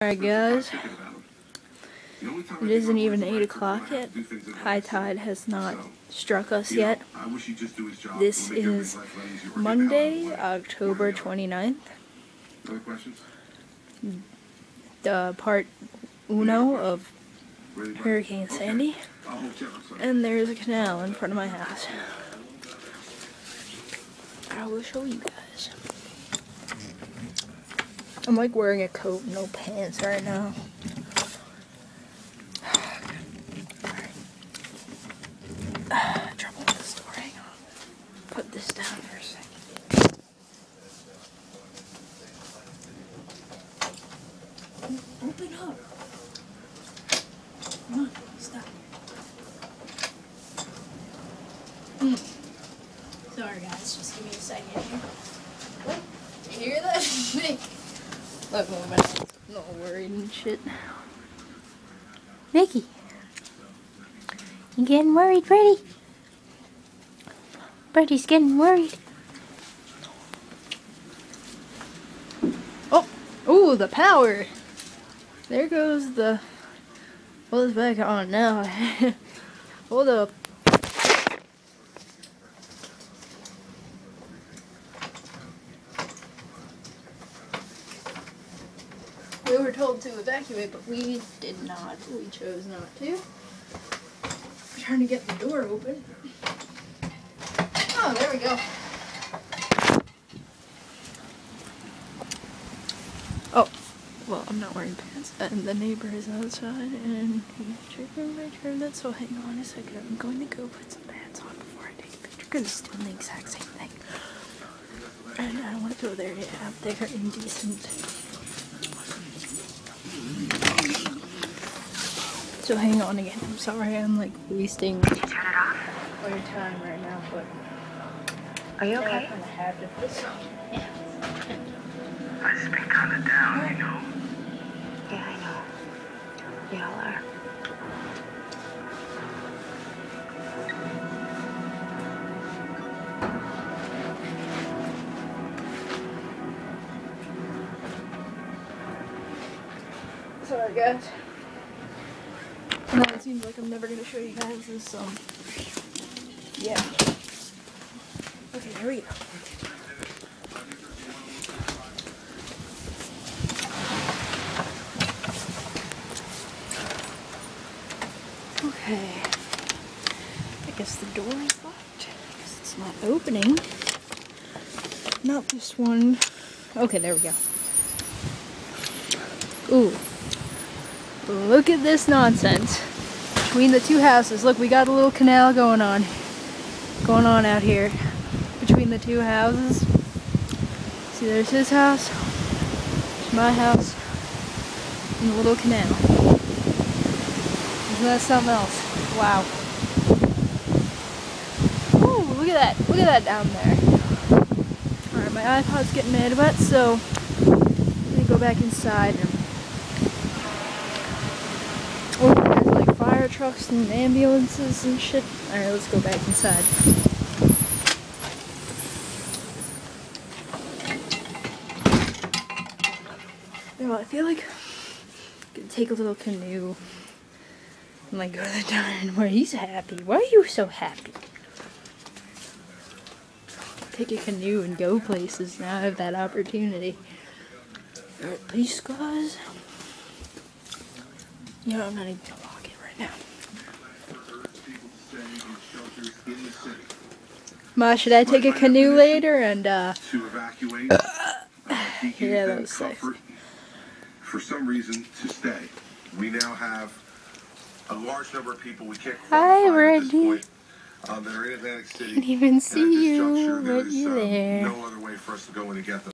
Alright guys, it isn't even 8 o'clock yet. High tide has not struck us yet. This is Monday, October 29th. The part uno of Hurricane Sandy. And there's a canal in front of my house. I will show you guys. I'm like wearing a coat and no pants right now. Trouble with the store. Hang on. Put this down for a second. Open up. Come on, stop. Sorry guys, just give me a second here. What? You hear that? Look, I'm not worried and shit. Mickey, you getting worried, Brady? Brady's getting worried. Oh, ooh, the power. There goes the. Well, it's back on now. Hold up. We were told to evacuate, but we did not. We chose not to. We're trying to get the door open. Oh, there we go. Oh, well, I'm not wearing pants. And the neighbor is outside, and he's checking my toilet, so hang on a second. I'm going to go put some pants on before I take a picture, because it's doing the exact same thing. And I don't want to go there yet. Out there indecent. So hang on again. I'm sorry I'm like wasting Did you turn it off? all your time right now, but Are you okay? I'm kind of happy with this. Yeah. I just been kind of down, you know. Yeah, I know. We all are. Sorry guys. And then it seems like I'm never gonna show you guys this, yeah. Okay, here we go. Okay. I guess the door is locked. I guess it's not opening. Not this one. Okay, there we go. Ooh. Look at this nonsense. Between the two houses. Look, we got a little canal going on out here. Between the two houses. See, there's his house. There's my house. And the little canal. Isn't that something else? Wow. Ooh, look at that. Look at that down there. Alright, my iPod's getting mad wet, so I'm gonna go back inside and oh, there's like fire trucks and ambulances and shit. Alright, let's go back inside. You know, I feel like I could take a little canoe and like go to the darn where he's happy. Why are you so happy? Take a canoe and go places now. I have that opportunity. Alright, peace, guys. You know, I'm not even gonna walk it right now. Ma, should I take a canoe later and to evacuate. yeah, that was sick. For some reason to stay. We now have a large number of people we can't Hi, quantify at this Randy. point. That are in Atlantic City. Can't even see And at this you, juncture, there but is you're there. no other way for us to go in and get them.